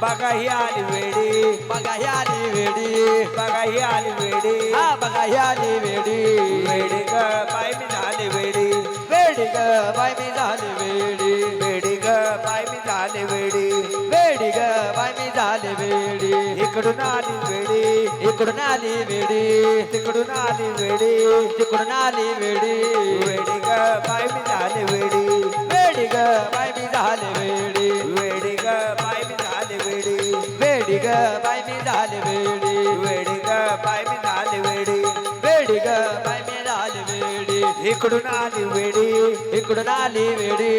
बघा ही आली वेडी, बघा ही आली वेडी, बघा ही आली वेडी, हा बघा ही आली वेडी, वेडी ग बाई मी झाली वेडी, वेडी ग बाय मी झाली वेडी, वेडी ग बाई मी झाली वेडी, वेडी ग बाय मी झाली वेडी, इकडून आली वेडी, इकडून आली वेडी, तिकडून आली वेडी, तिकडून आली वेडी, वेडी ग बाई मी झाली वेडी, वेडी ग बाय मी झाली वेडी, वेडी ग बाई मी झाली वेडी, वेडी ग बाय मी झाली वेडी, वेडी ग बाई मी झाली वेडी, वेडी ग बाय मी झाली वेडी, इकडून आली वेडी, इकडून आली वेडी,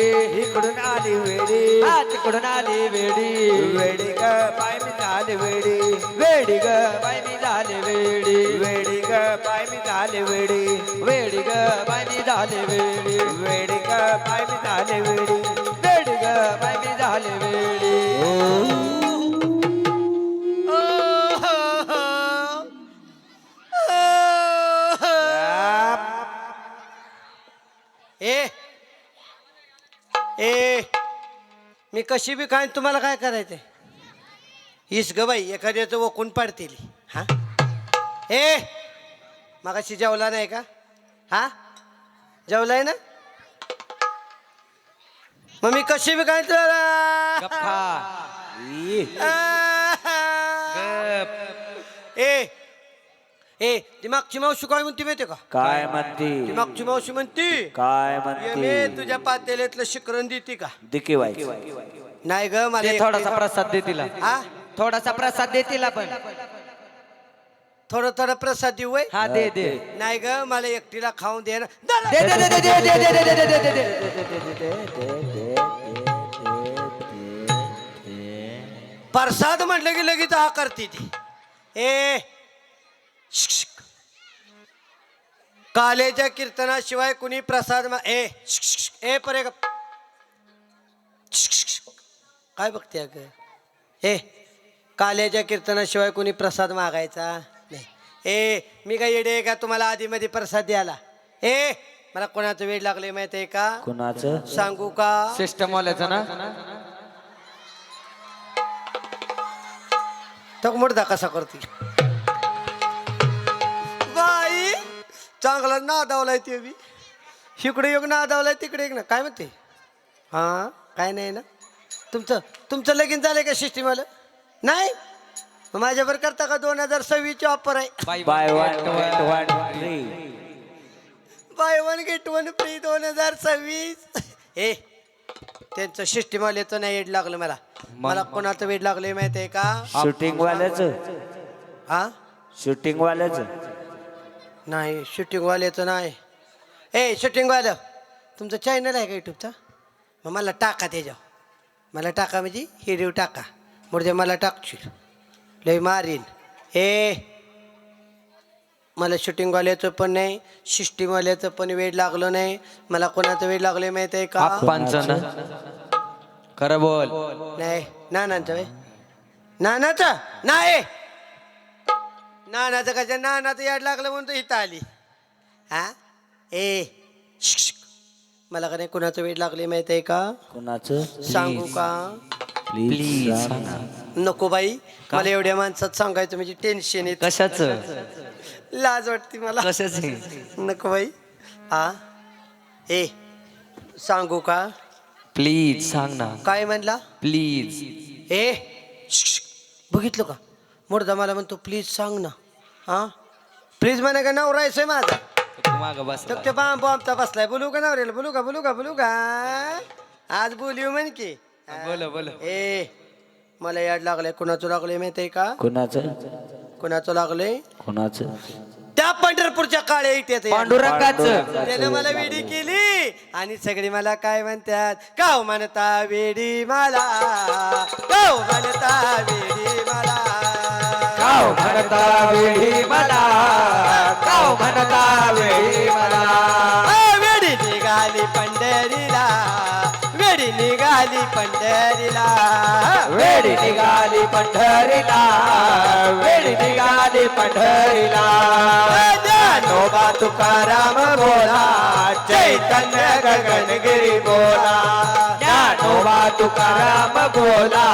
इकडून आली वेडी, हा तिकडून आली वेडी, वेडी ग बाई मी झाली वेडी, वेडी ग बाय मी झाली वेडी, वेडी ग बाई मी झाली वेडी, वेडी ग बाय मी झाली वेडी, वेडी ग बाई मी झाली वेडी. वेडी ग बाय मी झाली वेडी. ए ए मी कशी बी काय तुम्हाला काय करायचंय हीच ग बाई एखाद्याचं वकून पाडतील हा ए मगाशी जेवला नाही का हा जेवलाय ना मग मी कशी बी काय तुला गप्पा ए ए ती मागची मावशी काय म्हणते माहिती का काय म्हणती, ती मागची मावशी म्हणती काय ये म्हणती, मी तुझ्या पातेल्यातलं शिकरण देते का दिकी बाई, नाही ग मला ते थोडासा प्रसाद दे तिला, हा थोडासा प्रसाद दे तिला पण, थोडं थोडं प्रसाद देऊ व्हय? हा दे दे नाही ग मला एकटीला खाऊन दे ना दे दे दे दे दे दे दे दे दे दे दे. प्रसाद म्हटलं की लगेच हा करते ती ए शिक, शिक. कालेच्या कीर्तनाशिवाय कुणी प्रसाद ए शिक, शिक. ए परे ग शिक, शिक, शिक. काय बघते ग ए कालेच्या कीर्तनाशिवाय कुणी प्रसाद मागायचा नाही ए मी काय येडे आहे का तुम्हाला आधी मध्ये प्रसाद द्यायला ए मला कोणाचं वेळ लागले माहित आहे का कुणाचं, सांगू का सिस्टम वाल्याचं ना, तो मुर्दा कसा करते बाई चांगला नादावलाय ते बी इकडे एक नादावलाय तिकडे एक ना काय म्हणते हा काय नाही ना तुमचं लगीन झालंय का सिस्टीम आलं नाही मग माझ्यावर करता का 2026 ऑफर आहे by one get one free, by one get one free 2026 ए त्यांचं सिस्टीम आल्याचं नाही वेड लागलं मला कोणाचं वेड लागलं माहिती आहे का शूटिंग वाल्याच, हा शूटिंग वाल्याच, नाही शूटिंगवाल्याचं नाही ए शूटिंगवालं तुमचं चॅनल आहे का यूट्यूबचा मग मला टाका त्याच्यावर मला टाका म्हणजे हिरीव टाका म्हणजे मला टाकशील लय मारीन ए मला शूटिंगवाल्याचं पण नाही सिस्टीमवाल्याचं पण वेळ लागलं नाही मला कोणाचं वेळ लागलं माहित आहे का आप्पांचं ना, खरं बोल, नाही नानांचं वे नानाचं नाही नानाचं कसं नानाचं याड लागलं म्हणून तो इथं आली हा ए शिक, शिक. मला का नाही कुणाचं वेळ लागले माहित आहे का कुणाचं, सांगू का प्लीज, नको बाई मला एवढ्या माणसात सांगायचं म्हणजे टेन्शन येत कशाच लाज वाटते मला कशाच नको बाई हा ए सांगू का प्लीज सांग ना, काय म्हणला प्लीज. ए शिक, शिक. बघितलं का मुर्दा मला म्हणतो प्लीज सांग ना हा प्लीज म्हणा का नवरा आहे माझा माग बस तर ते बाम बॉम्बचा बसलाय बोलू का नवऱ्याला बोलू का आज बोलू म्हण की बोल बोल. ए मला याड लागलंय कुणाचं लागलंय माहिती आहे का कुणाचं, कुणाचं लागलंय कुणाचं, त्या पंढरपूरच्या काळ्या इट्यात पांडुरंगाचं त्यानं मला वेडी केली आणि सगळी मला काय म्हणतात काव म्हणता वेडी मला काव म्हणता वेडी मला काव म्हणता वेळी मला, काव म्हणता वेळी मला, वेडी निघाली पंढरीला वेडी निघाली निघाली पंढरीला वेडी निघाली पंढरीला वेडी निघाली पंढरीला ज्ञानोबा तुकाराम बोला चैतन्य गगनगिरी बोला ज्ञानोबा तुकाराम बोला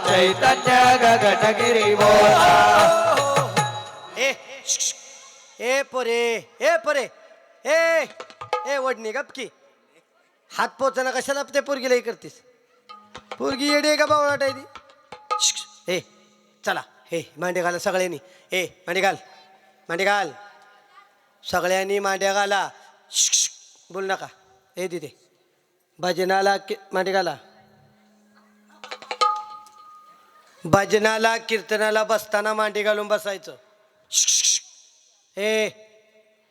चैतन्य गगनगिरी बोला ए ए पोरे ए पोरे ए ए वडणी गपकी हात पोचना कशाला ते पोरगीला हे करतीस पोरगी येडी का बावळाट आहे ती ए चला हे मांडे घाला सगळ्यांनी ए मांडे घाल सगळ्यांनी मांड्या घाला बोल नका ए तिथे भजनाला मांडे घाला भजनाला कीर्तनाला बसताना मांडी घालून बसायचं ए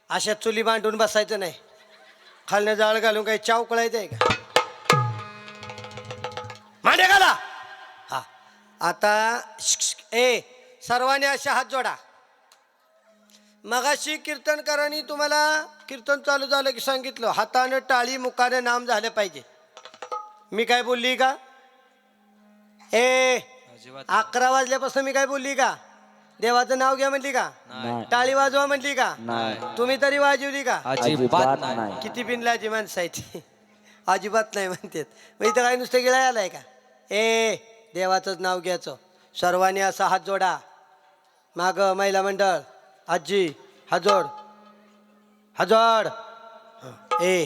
अशा चुली मांडून बसायचं नाही खालनं जाळ घालून काही चाव कळायचं आहे का मांडे घाला हा आता ए सर्वांनी असे हात जोडा मगाशी कीर्तनकारांनी तुम्हाला कीर्तन चालू झालं की सांगितलं हातानं टाळी मुखानं नाम झालं पाहिजे मी काय बोलली का ए 11 वाजल्यापासून मी काय बोलली का देवाचं नाव घ्या म्हणली का नाही. टाळी वाजवा म्हणली का नाही. तुम्ही तरी वाजवली का अजिबात नाही. किती बिनलाजी माणसं आहे ती अजिबात नाही म्हणतात मग इथं काय नुसतं गिळाय आलाय का ए देवाचंच नाव घ्यायचं सर्वांनी असा हात जोडा माग महिला मंडळ आजी हात जोड ए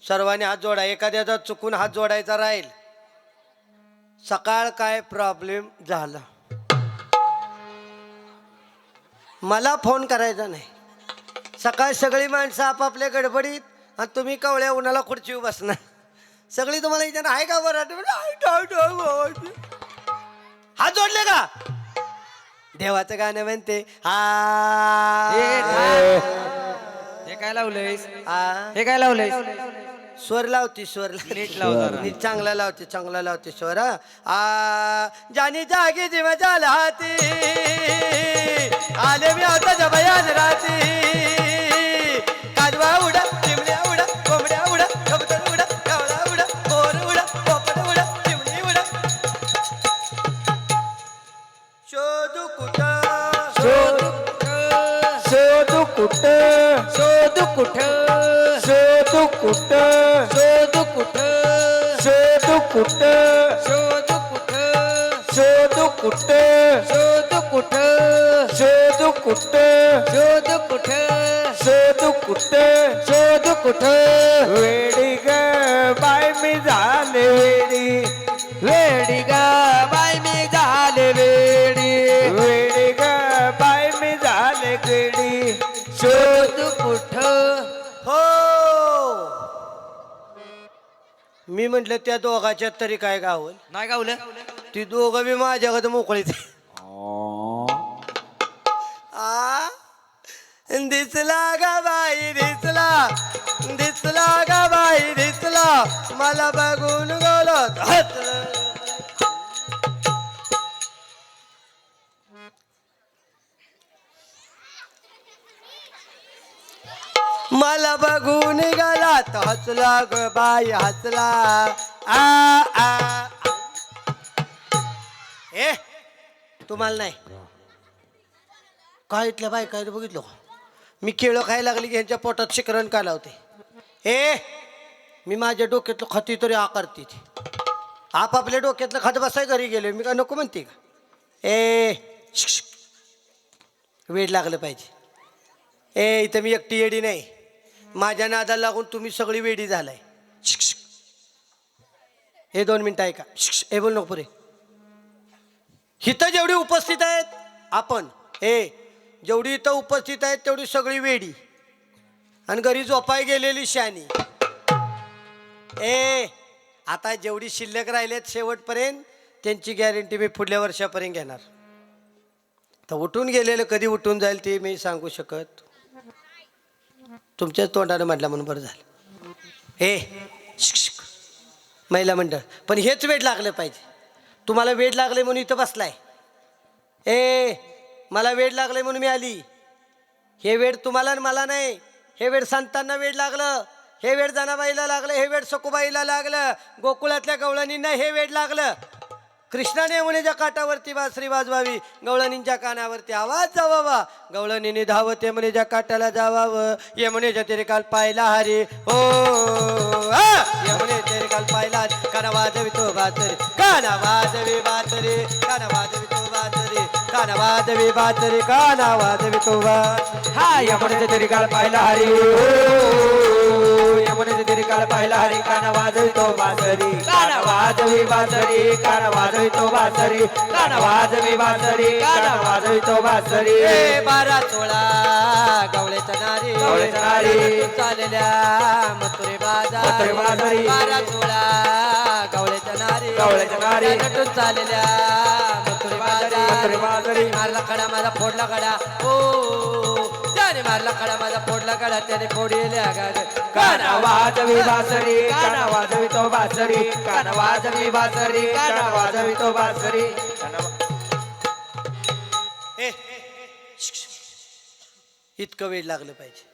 सर्वांनी हात जोडा एखाद्याचा चुकून हात जोडायचा राहील सकाळ काय प्रॉब्लेम झाला मला फोन करायचा नाही सकाळ सगळी माणसं आपापल्या गडबडीत आणि तुम्ही कवळ्या उन्हाला खुर्चीवर बसणार सगळी तुम्हाला इथे आहे का बरं हात जोडले का देवाचं गाणं म्हणते हे काय लावलंयस हा हे काय लावलंयस स्वर लावती नीट लाव जरा. नीट चांगला लावते स्वर जानी जागी जीव झाला हाती आले मी आता जबयान राती काजवा उडा चिमण्या उडा कोंबड्या उडा कबूतर उडा कावळा उडा मोर उडा पोपट उडा चिमणी उडा शोधू कुठं शोधू कुठं शोधू कुठं शोधू कुठं शोधू कुठं शोधू कुठं शोधू कुठं शोधू कुठं शोधू कुठं शोधू कुठं शोधू कुठं शोधू कुठं शोधू कुठं वेडी ग बाय मी झाले वेडी वेडी ग बाय मी झाले वेडी वेडी ग बाय मी झाले वेडी शोधू कुठं हो मी म्हटलं त्या दोघाच्यात तरी काय गावल नाही गावलं ती दोघं बी माझ्याकडे मोकळीच आ दिसला गा बाई दिसला गा बाई दिसला मला बघून गलत मला बघून गेला तर हसला ग बाई हसला आ ए तुम्हाला नाही काय इथल्या बाई काय बघितलं मी केळं खायला लागली की ह्यांच्या पोटात शिकरण का लावते ए मी माझ्या डोक्यातलं खती तरी आकारते ती आपापल्या डोक्यातलं खात बसाय घरी गेलो मी काय नको म्हणते का ए वेळ लागलं पाहिजे ए इथं मी एकटी येडी नाही माझ्या नादाला लागून तुम्ही सगळी वेडी झालाय हे 2 मिनिटं ऐका हे बोल नको पुरे इथं जेवढी उपस्थित आहेत आपण जेवढी इथं उपस्थित आहेत तेवढी सगळी वेडी आणि घरी झोपाय गेलेली शानी आता जेवढी शिल्लक राहिलेत शेवटपर्यंत त्यांची गॅरंटी मी पुढल्या वर्षापर्यंत घेणार तर उठून गेलेलं कधी उठून जाईल ते मी सांगू शकत तुमच्याच तोंडानं म्हटलं म्हणून बरं झालं महिला मंडळ पण हेच वेळ लागलं पाहिजे तुम्हाला वेळ लागले म्हणून इथं बसलाय मला वेळ लागले म्हणून मी आली हे वेळ तुम्हाला आणि मला नाही हे वेळ संतांना वेळ लागलं हे वेड जनाबाईला लागलं, हे वेड सखुबाईला लागलं, गोकुळातल्या गवळणींना हे वेड लागलं. कृष्णाने यमुनेच्या काठावरती बासरी वाजवावी, गवळणींच्या कानावरती आवाज जावावा. गवळणीने धावत यमुनेच्या काठाला जावावं. यमुनेच्या तेरे काल पायला हरी हो, यमुने तेरे काल पायला काना वाजवितो बातरी, काना वाजवी बातरी, काना वाजवितो बातरी, काना वाजवी बातरी, काना वाजवितो बातरी. हा यमुनेचे तरी काल पाहिला हरी हो, यमुनेचे तरी काल पाहिला हरी. काना वाजवितो बासरी, काना वाजवी बासरी, काना वाजवितो बासरी, काना वाजवी बासरी, काना वाजवितो बासरी. ए 12-16 गवळ्याच्या नारी, गवळ्याच्या नारी, चालल्या मथुरे बाजार, मथुरे बाजारी. 12-16 गवळ्याच्या नारी, गवळ्याच्या नारी, नटून चालल्या मथुरे मथुरे बाजार. बाजारी. मारला खडा माझा फोडला खडा हो, त्याने मारला खडा माझा फोडला खडा, त्याने फोडलेल्या काना वाजवी बासरी, काना वाजवितो बासरी, काना वाजवी बासरी, काना वाजवितो बासरी. इतकं वेळ लागलं पाहिजे.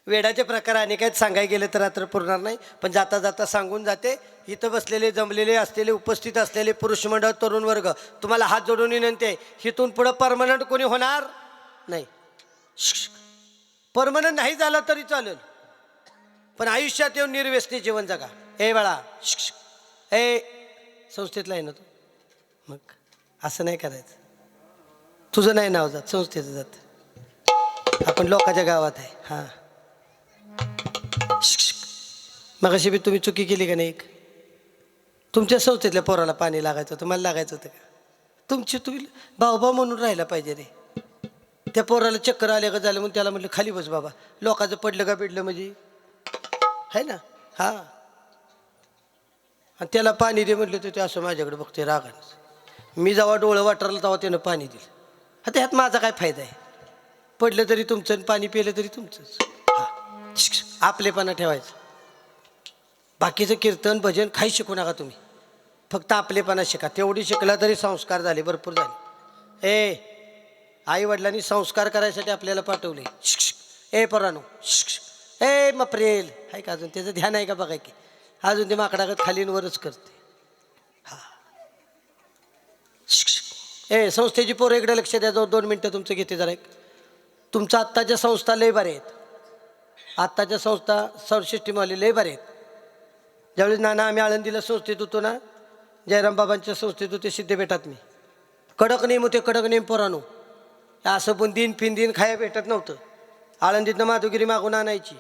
वेडाचे प्रकार अनेक आहेत, सांगायला गेलं तर रात्र पुरणार नाही, पण जाता जाता सांगून जाते. इथं बसलेले जमलेले असलेले उपस्थित असलेले पुरुष मंडळ, तरुण वर्ग, तुम्हाला हात जोडून विनंती आहे, इथून पुढं परमनंट कोणी होणार नाही. परमनंट नाही झालं तरी चालेल, पण आयुष्यात येऊन निर्व्यसनी जीवन जगा. ए बाळा, ए संस्थेतला आहे ना तू, मग असं नाही करायचं. तुझं नाही नाव जात, संस्थेचं जात. आपण लोकांच्या गावात आहे. हां, मग अशी बी तुम्ही चुकी केली का नाही? तुमच्या संस्थेतल्या पोराला पाणी लागायचं होतं, मला लागायचं होतं का? तुम्ही भाऊ म्हणून राहिला पाहिजे रे. त्या पोराला चक्कर आले का झालं म्हणून त्याला म्हटलं खाली बस बाबा, लोकांचं पडलं का पिडलं म्हणजे आहे ना. हा, आणि त्याला पाणी दे म्हटलं तर ते असं माझ्याकडे बघते रागानं. मी जेव्हा डोळं वाटरलं तेव्हा त्यानं पाणी दिलं. आता ह्यात माझा काय फायदा आहे? पडलं तरी तुमचं, पाणी पिलं तरी तुमचंच. हा, आपलेपणा ठेवायचं. बाकीचं कीर्तन भजन काही शिकू नका तुम्ही, फक्त आपलेपणा शिका. तेवढी शिकला तरी संस्कार झाले, भरपूर झाले. आई वडिलांनी संस्कार करायसाठी आपल्याला पाठवले. ए पोरानो, ए मप्रेल आहे का अजून? त्याचं ध्यान आहे का बघाय की अजून ते माकडागत खालींवरच करते. हा, ए संस्थेची पोरं इकडे लक्ष द्या. 2 मिनटं तुमचं घेते जरा. तुमचं आत्ताच्या संस्था लय बरे आहेत. आत्ताच्या संस्था सर्वसिस्टीमवाले लय बरे आहेत. ज्यावेळेस नाना आम्ही आळंदीला संस्थेत होतो ना, जयराम बाबांच्या संस्थेत होते सिद्धपेठात, मी कडक नेम होते, कडक नेम पोरानो. असं पण दिन खाया भेटत नव्हतं. आळंदीतनं माधुगिरी मागून आणायची.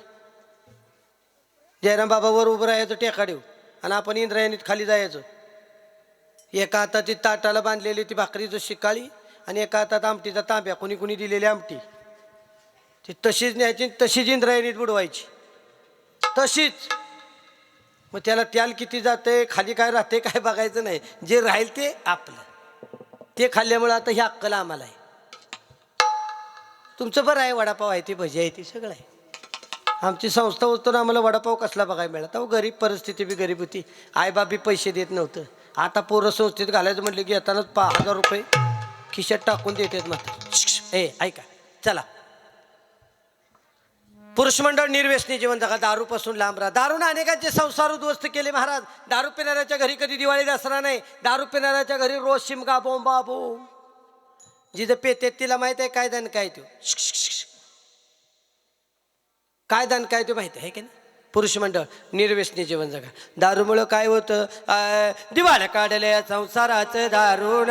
जयराम बाबावर उभं राहायचं टेकाडेव, आणि आपण इंद्रायणीत खाली जायचं. एका हातात ती ताटाला बांधलेली ती भाकरीचं शिकाळी, आणि एका हातात आमटीचा तांब्या, कुणी कुणी दिलेली आमटी. ती तशीच न्यायची, तशीच इंद्रायणीत बुडवायची, तशीच. मग त्याला त्याल किती जाते, खाली काय राहते काय बघायचं नाही. जे राहील ते आपलं. ते खाल्ल्यामुळं आता ही अक्कल आम्हाला आहे. तुमचं बरं आहे, वडापाव आहे, ती भजी आहे, ती सगळं आहे. आमची संस्था होतो आम्हाला वडापाव कसला बघायला मिळाला. अहो गरीब परिस्थिती बी गरीब होती, आईबाबी पैसे देत नव्हतं. आता पोरं संस्थेत घालायचं म्हटलं की येतानाच 5,000 रुपये खिशात टाकून देतात. मात्र ए ऐका, चला पुरुष मंडळ निर्व्यसनी जीवन जगा. दारूपासून लांब राहा. दारूने अनेकांचे संसार उद्ध्वस्त केले महाराज. दारू पिणाऱ्याच्या घरी कधी दिवाळी दसरा नाही. दारू पिणाऱ्याच्या घरी रोज शिमगा बोंबा बोंब. जिथं पेतेत तिला माहित आहे काय दान काय तो, काय दान काय तो माहिती आहे की नाही. पुरुष मंडळ निर्व्यसनी जीवन जगा. दारूमुळं काय होतं? दिवाळ काढलं या संसाराचं दारून,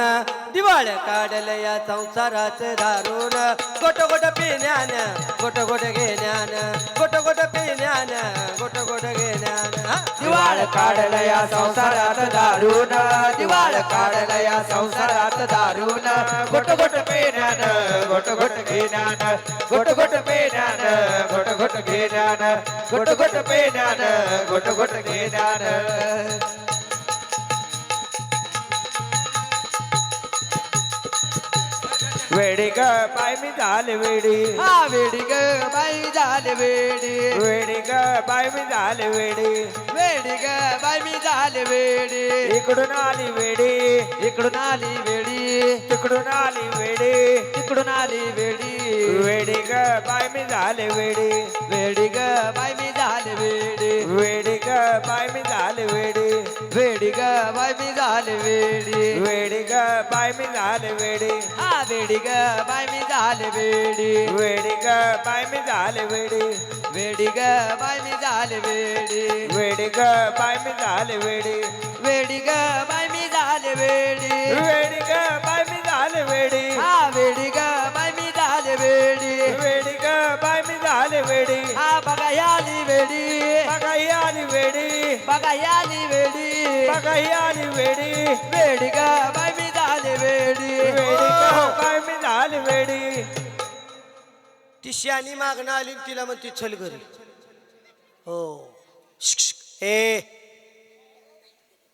दिवाळ काढलं या संसाराचं दारून. गोट गोट पिण्यानं, गोट गोट घेण्यानं, गोट गोट पिण्यानं, गोट गोट घेण्यानं. दिवाळ काढलं या संसारात दारून, दिवाळ काढलं या संसारात दारून. गोट गोट पेण्यानं, गोट गोट घेण्यानं, गोट गोट पेण्यानं, गोट गोट घेण्यानं, गोट गोट पेण्यानं, गोट गोट घेण्यानं. वेडी ग बाय मी झाले वेडी, हा वेडी ग बाई झाले वेडी, वेडी ग बाय मी झाले वेडी, वेडी ग बाई मी झाले वेडी. इकडून आली वेडी, इकडून आली वेडी, तिकडून आली वेडी तिकडून आली वेडी वेडी ग बाय मी झाले वेडी वेडी ग बाय मी झाले वेडी वेडी ग बाय मी झाले वेडी वेडी ग बाय मी झाले वेडी वेडी ग बाय मी झाले वेडी हा वेडी ग बाय मी झाले वेडी वेडी ग बाय मी झाले वेडी वेडी ग बाय मी झाले वेडी वेडी ग बाय मी झाले वेडी वेडी ग बाय मी झाले वेडी वेडी ग बाय मी झाले वेडी हा वेडी ग बाय मी झाले वेडी वेडी ग बाय मी झाले वेडी हा बघा ही आली वेडी बघा ही आली वेडी बघा ही आली वेडी बघा ही आली वेडी वेडी ग बाय मी झाले वेडी वेडी ग बाय मी झाले वेडी ती शानी मागणं आली आणि तिला म्हणते चल घरी हो शिक, शिक. ए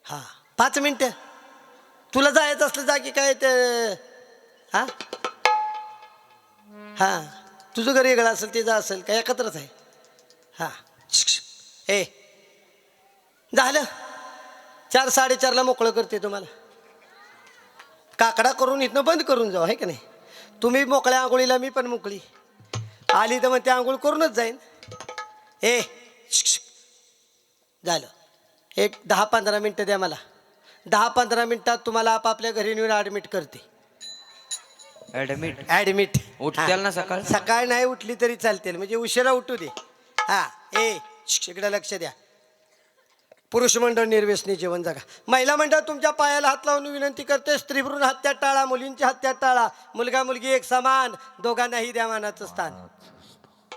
हा 5 मिनिटं तुला जायचं असलं जा की काय ते हा हा तुझं घर वेगळं असेल ते जा असेल काय एकत्रच आहे हा शिक, शिक. ए झालं 4 साडेचारला मोकळं करते तुम्हाला काकडा करून इथनं बंद करून जाऊ आहे का नाही तुम्ही मोकळ्या आंघोळीला मी पण मोकळी आली तर मग ते आंघोळ करूनच जाईन ए शिक, शिक. झालं एक 10-15 मिनटं द्या मला 10-15 मिनटात तुम्हाला आपापल्या घरी नेऊन ॲडमिट करते ऍडमिट ॲडमिट उठत्याल ना सकाळ सकाळ नाही उठली तरी चालतील म्हणजे उशिरा उठू दे हा ए शिक, इकडे लक्ष द्या पुरुष मंडळ निर्व्यसनी जीवन जगा महिला मंडळ तुमच्या पायाला हात लावून विनंती करते स्त्री भ्रूण हत्या टाळा मुलींची हत्या टाळा मुलगा मुलगी एक समान दोघांनाही द्या मानाचं स्थान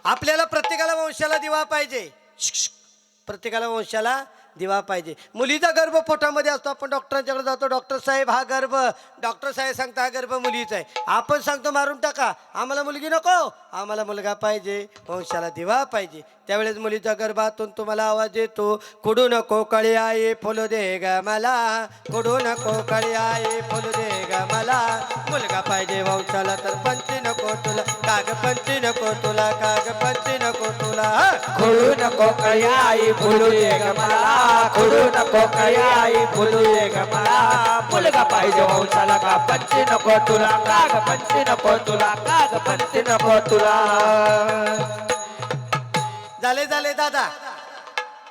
आपल्याला प्रत्येकाला वंशाला दिवा पाहिजे शिक, शिक. प्रत्येकाला वंशाला दिवा पाहिजे मुलीचा गर्भ पोटामध्ये असतो आपण डॉक्टरांच्याकडे जातो डॉक्टर साहेब हा गर्भ डॉक्टर साहेब सांगता हा गर्भ मुलीचा आहे आपण सांगतो मारून टाका आम्हाला मुलगी नको आम्हाला मुलगा पाहिजे वंशाला दिवा पाहिजे त्यावेळेस मुलीच्या गर्भातून तुम्हाला आवाज येतो कुडू नको कळी आई फुल दे ग मला कुडू नको कळी आई फुल दे ग मला मुलगा पाहिजे वंशाला तर पंची नको तुला काग पंची नको तुला काग पंची नको तुला खोडू नको कळी आई फुलू दे ग मला खोडू नको कळी आई फुलू दे ग मला मुलगा पाहिजे वंशाला का पंची नको तुला काग पंची नको तुला काग पंची नको तुला झाले झाले दादा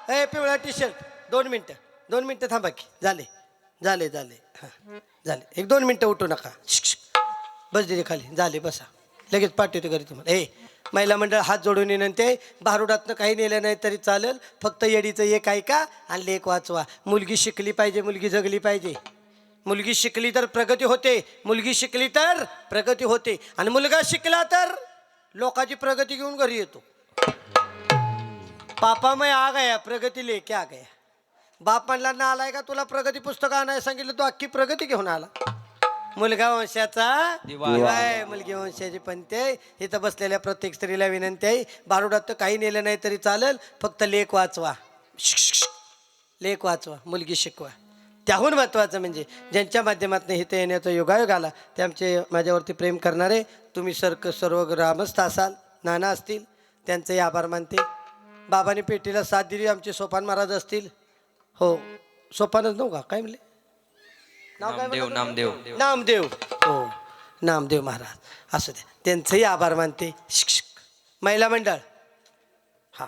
ए पिवळा टी शर्ट 2 मिनटं थांबा की झाले झाले झाले हां झाले 1-2 मिनटं उठू नका शिक, शिक. बस दिली खाली झाले बसा लगेच पाठवतो घरी तुम्हाला ए महिला मंडळ हात जोडून विनंती आहे भारुडातनं काही नेलं नाही तरी चालेल फक्त येडीचं एक ऐका आणि लेख वाचवा मुलगी शिकली पाहिजे मुलगी जगली पाहिजे मुलगी शिकली तर प्रगती होते मुलगी शिकली तर प्रगती होते आणि मुलगा शिकला तर लोकांची प्रगती घेऊन घरी येतो पापा मैं आ गया प्रगती लेके आ गया बाप म्हणला ना आलाय का तुला प्रगती पुस्तक आणायला सांगितलं तू अख्खी प्रगती घेऊन आला मुलगा वंशाचा दिवा आहे मुलगी वंशाची पंते इथं बसलेल्या प्रत्येक स्त्रीला विनंती आहे बारुडात तर काही नेलं नाही तरी चालेल फक्त लेख वाचवा शिक, शिक, शिक. लेख वाचवा मुलगी शिकवा त्याहून महत्त्वाचं म्हणजे ज्यांच्या माध्यमातून इथं येण्याचा योगायोग आला ते आमचे माझ्यावरती प्रेम करणारे तुम्ही सर्व ग्रामस्थ असाल नाना असतील त्यांचेही आभार मानते बाबांनी पेटीला साथ दिली आमचे सोपान महाराज असतील हो सोपानच नव्हतं का काय म्हणले नाव काय म्हणलं? नामदेव हो नामदेव महाराज असू द्या त्यांचंही आभार मानते शिक्षक महिला मंडळ हां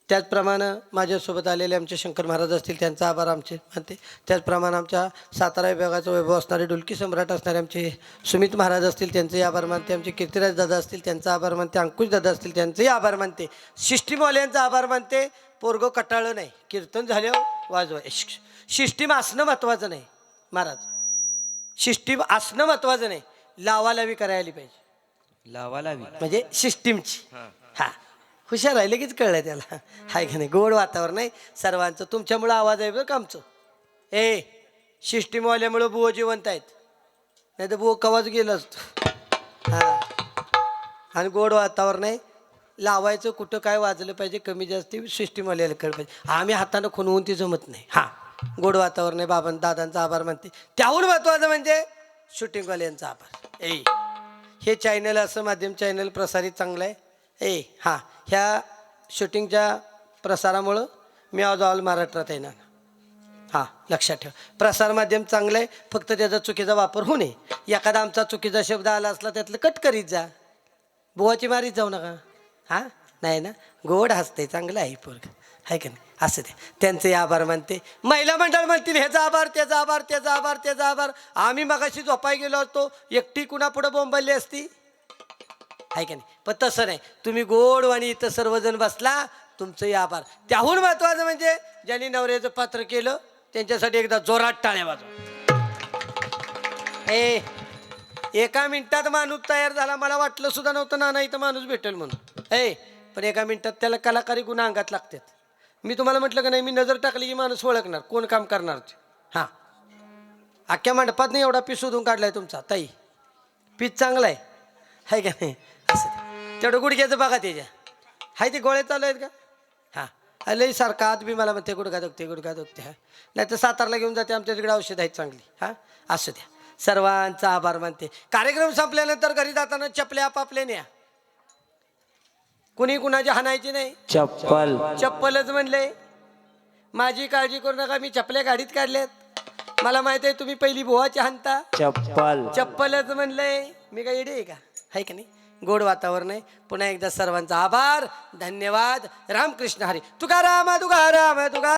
त्याचप्रमाणे माझ्यासोबत आलेले आमचे शंकर महाराज असतील त्यांचा आभार आमचे मानते त्याचप्रमाणे आमच्या सातारा विभागाचा वैभव असणारे ढोलकी सम्राट असणारे आमचे सुमित महाराज असतील त्यांचेही आभार मानते आमचे कीर्तिराज दादा असतील त्यांचा आभार मानते अंकुश दादा असतील त्यांचेही आभार मानते सिस्टीमवाल्यांचा आभार मानते पोरगं कटाळलं नाही कीर्तन झाल्यावर वाजवा सिस्टीम असणं महत्त्वाचं नाही महाराज सिस्टीम असणं महत्त्वाचं नाही लावालावी करायला पाहिजे लावालावी म्हणजे सिस्टीमची हा हुशार आहे लगेच कळलं त्याला हाय का नाही गोड वातावरण आहे सर्वांचं तुमच्यामुळं आवाज आहे बरं का आमचं ए सिस्टीमवाल्यामुळं बुवं जिवंत आहेत नाही तर बुवं कवाच गेलं असतं हां आणि गोड वातावरण आहे लावायचं कुठं काय वाजलं पाहिजे कमी जास्त सिस्टीमवाल्याला कळलं पाहिजे आम्ही हातानं खुणवून ती जमत नाही हां गोड वातावरण आहे बाबां दादांचा आभार मानते त्याहून महत्त्वाचं म्हणजे शूटिंगवाल्यांचा आभार ए हे चॅनल असं माध्यम चॅनल प्रसारित चांगलं आहे ए हां ह्या शूटिंगच्या प्रसारामुळं मी आज ऑल महाराष्ट्रात येणार हां लक्षात ठेव. प्रसारमाध्यम चांगलं आहे, फक्त त्याचा चुकीचा वापर होऊ नये. एखादा आमचा चुकीचा शब्द आला असला त्यातलं कट करीत जा, बुवाची मारीत जाऊ नका. हां नाही ना, गोड हसते, चांगलं आहे पोरग, आहे का नाही? असं ते त्यांचे आभार मानते. महिला मंडळ म्हणतील ह्याचा आभार, त्याचा आभार, त्याचा आभार, त्याचा आभार. आम्ही मगाशी झोपाय गेलो असतो, एकटी कुणा पुढं बोंबलली असती, आहे का नाही? पण तसं नाही, तुम्ही गोड आणि इथं सर्वजण बसला, तुमचंही आभार. त्याहून महत्वाचं म्हणजे ज्यांनी नवऱ्याचं पात्र केलं त्यांच्यासाठी एकदा जोरात टाळ्या वाजवा. एका मिनिटात माणूस तयार झाला. मला वाटलं सुद्धा नव्हतं ना इथं माणूस भेटेल म्हणून. पण एका मिनिटात त्याला कलाकारी गुण अंगात लागतात. मी तुम्हाला म्हटलं का नाही, मी नजर टाकली की माणूस ओळखणार कोण काम करणार. हां अख्ख्या मंडपात नाही एवढा पीस शोधून काढलाय तुमचा ताई, पीस चांगला आहे का नाही? असं तेवढं गुडघ्याचं बघा त्याच्या, हाय ते गोळे चालू आहेत का? हां लई सारखा आत बी मला म्हणते गुडघा दुखते, गुडघा दुखते. हां नाही तर सातारला घेऊन जाते, आमच्या तिकडे औषध आहेत चांगली. हां असू द्या, सर्वांचा आभार मानते. कार्यक्रम संपल्यानंतर घरी जाताना चपले आपापले न्या, कुणी कुणाची हाणायची नाही. चप्पलच म्हणले. माझी काळजी करू नका, मी चपल्या गाडीत काढल्यात. मला माहित आहे तुम्ही पहिली बुवाची हाणता. चप्पलच म्हणलंय. मी काय येडे आहे का? आहे का नाही? गोड वातावरण आहे. पुन्हा एकदा सर्वांचा आभार, धन्यवाद. रामकृष्ण हरी. तुकाराम तुकाराम तुकाराम.